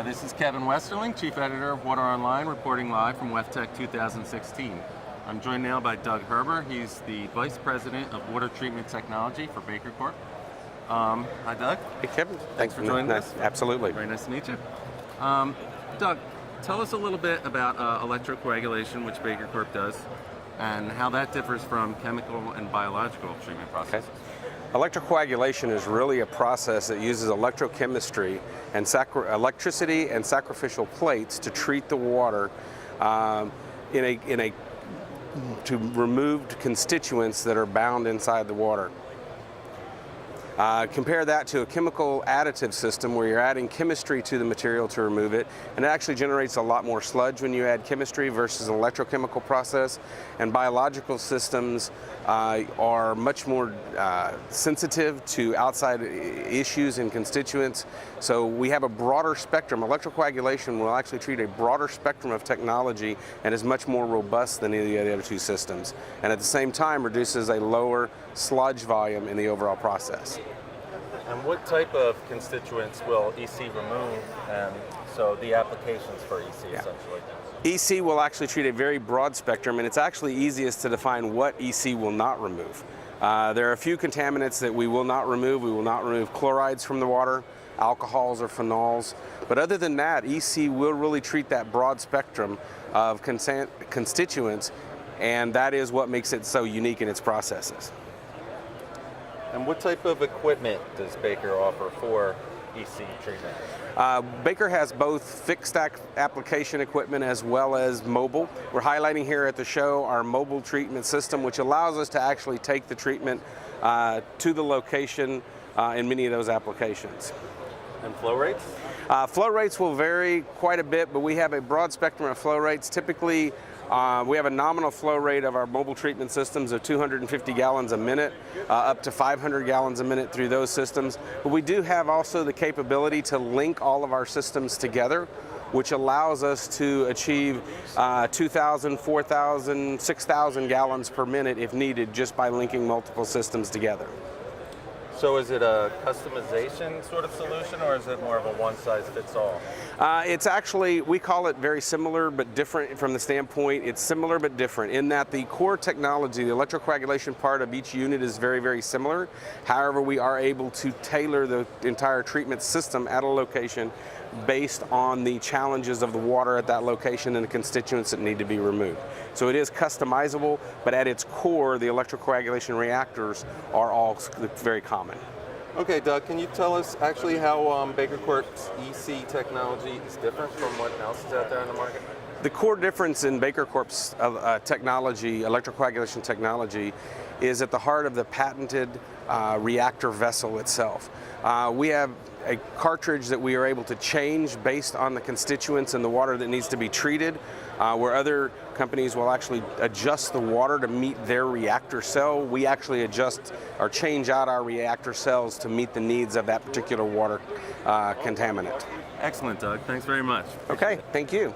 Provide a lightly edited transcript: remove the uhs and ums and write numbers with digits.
This is Kevin Westerling, Chief Editor of Water Online, reporting live from WEFTEC 2016. I'm joined now by Doug Herber. He's the Vice President of Water Treatment Technology for BakerCorp. Hi, Doug. Hey, Kevin. Thanks for joining us. Absolutely. Very nice to meet you. Doug, tell us a little bit about electrocoagulation, which BakerCorp does, and how that differs from chemical and biological treatment processes. Okay. Electrocoagulation is really a process that uses electrochemistry and electricity and sacrificial plates to treat the water to remove constituents that are bound inside the water. Compare that to a chemical additive system where you're adding chemistry to the material to remove it, and it actually generates a lot more sludge when you add chemistry versus an electrochemical process. And biological systems are much more sensitive to outside issues and constituents. So we have a broader spectrum. Electrocoagulation will actually treat a broader spectrum of technology and is much more robust than any of the other two systems. And at the same time reduces a lower sludge volume in the overall process. And what type of constituents will EC remove, and so the applications for EC essentially? EC will actually treat a very broad spectrum, and it's actually easiest to define what EC will not remove. There are a few contaminants that we will not remove. We will not remove chlorides from the water, alcohols or phenols. But other than that, EC will really treat that broad spectrum of constituents, and that is what makes it so unique in its processes. And what type of equipment does Baker offer for EC treatment? Baker has both fixed application equipment as well as mobile. We're highlighting here at the show our mobile treatment system, which allows us to actually take the treatment to the location in many of those applications. And flow rates? Flow rates will vary quite a bit, but we have a broad spectrum of flow rates. Typically, we have a nominal flow rate of our mobile treatment systems of 250 gallons a minute, up to 500 gallons a minute through those systems. But we do have also the capability to link all of our systems together, which allows us to achieve 2,000, 4,000, 6,000 gallons per minute if needed, just by linking multiple systems together. So is it a customization sort of solution, or is it more of a one-size-fits-all? It's actually, we call it very similar but different from the standpoint, it's similar but different in that the core technology, the electrocoagulation part of each unit is very, very similar. However, we are able to tailor the entire treatment system at a location based on the challenges of the water at that location and the constituents that need to be removed. So it is customizable, but at its core, the electrocoagulation reactors are all very common. Okay, Doug, can you tell us actually how BakerCorp's EC technology is different from what else is out there in the market? The core difference in BakerCorp's technology, electrocoagulation technology, is at the heart of the patented reactor vessel itself. We have a cartridge that we are able to change based on the constituents in the water that needs to be treated, where other companies will actually adjust the water to meet their reactor cell. We actually adjust or change out our reactor cells to meet the needs of that particular water contaminant. Excellent, Doug. Thanks very much. Okay, thank you.